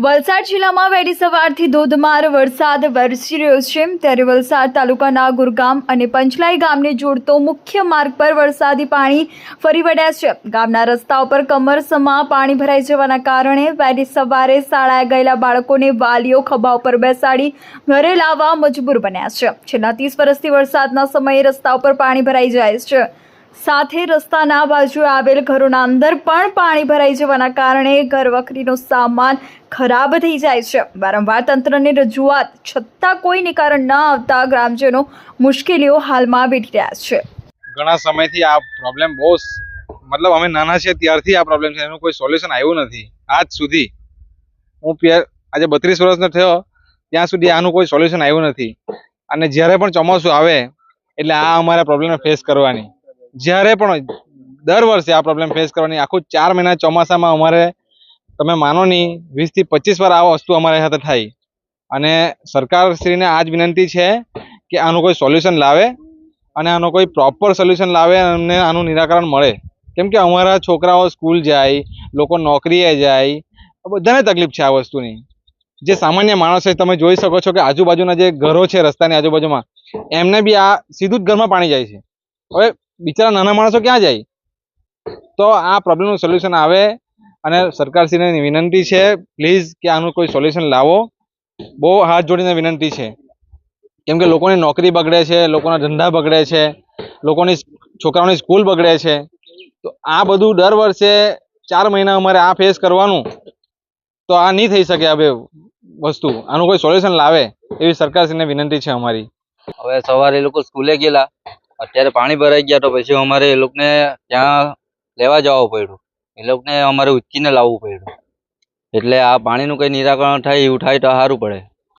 વલસાડ જિલ્લામાં વહેલી સવારથી ધોધમાર વરસાદ વરસી રહ્યો છે ત્યારે વલસાડ તાલુકાના ગુરગામ અને પંચલાઈ ગામને જોડતો મુખ્ય માર્ગ પર વરસાદી પાણી ફરી વળ્યા છે। ગામના રસ્તાઓ પર કમરસમાં પાણી ભરાઈ જવાના કારણે વહેલી સવારે શાળાએ ગયેલા બાળકોને વાલીઓ ખભા ઉપર બેસાડી ઘરે લાવવા મજબૂર બન્યા છે। છેલ્લા 30 વર્ષથી વરસાદના સમયે રસ્તા ઉપર પાણી ભરાઈ જાય છે, સાથે રસ્તાના બાજુએ આવેલ ઘરોના અંદર પણ પાણી ભરાઈ જવાના કારણે ઘરવખરીનો સામાન ખરાબ થઈ જાય છે। વારંવાર તંત્રને રજૂઆત છતાં કોઈ નિકારણ ન આવતા ગ્રામજનો મુશ્કેલીઓ હાલમાં વેઠી રહ્યા છે। ઘણા સમયથી આ પ્રોબ્લેમ બહુ મતલબ અમે નાના છે ત્યારથી આ પ્રોબ્લેમ છે, એનું કોઈ સોલ્યુશન આવ્યું નથી આજ સુધી। હું આજે 32 વર્ષનો થયો ત્યાં સુધી આનું કોઈ સોલ્યુશન આવ્યું નથી। અને જ્યારે પણ ચોમાસું આવે એટલે આ અમારા પ્રોબ્લેમ ફેસ કરવાની, જ્યારે પણ દર વર્ષે આ પ્રોબ્લેમ ફેસ કરવાની। આખું 4 મહિના ચોમાસામાં અમારે તમે માનો નહીં 20 થી 25 વાર આ વસ્તુ અમારી સાથે થાય। અને સરકારશ્રીને આ જ વિનંતી છે કે આનું કોઈ સોલ્યુશન લાવે અને આનો કોઈ પ્રોપર સોલ્યુશન લાવે અને અમને આનું નિરાકરણ મળે, કેમ કે અમારા છોકરાઓ સ્કૂલ જાય, લોકો નોકરીએ જાય, બધાને તકલીફ છે આ વસ્તુની। જે સામાન્ય માણસ છે તમે જોઈ શકો છો કે આજુબાજુના જે ઘરો છે રસ્તાની આજુબાજુમાં એમને બી આ સીધું જ ઘરમાં પાણી જાય છે। હવે બિચારા નાના માણસો ક્યાં જાય? તો આ પ્રોબ્લેમનું સોલ્યુશન આવે અને સરકારશ્રીને વિનંતી છે પ્લીઝ કે આનું કોઈ સોલ્યુશન લાવો। બહુ હાથ જોડીને વિનંતી છે, કેમ કે લોકોની નોકરી બગડે છે, લોકોના ધંધા બગડે છે, લોકોની છોકરાઓની સ્કૂલ બગડે છે। તો આ બધું દર વર્ષે 4 મહિના અમારે આ ફેસ કરવાનું, તો આ નહીં થઈ શકે। હવે વસ્તુ આનું કોઈ સોલ્યુશન લાવે એવી સરકારશ્રીને વિનંતી છે અમારી। હવે સવારે એ લોકો સ્કૂલે ગયેલા, અત્યારે પાણી ભરાઈ ગયા તો પછી અમારે એ લોકોને ત્યાં લેવા જવું પડ્યું, એ લોકોને અમારે ઉચકીને લાવવું પડ્યું। એટલે આ પાણીનું કંઈ નિરાકરણ થાય એવું થાય તો સારું પડે।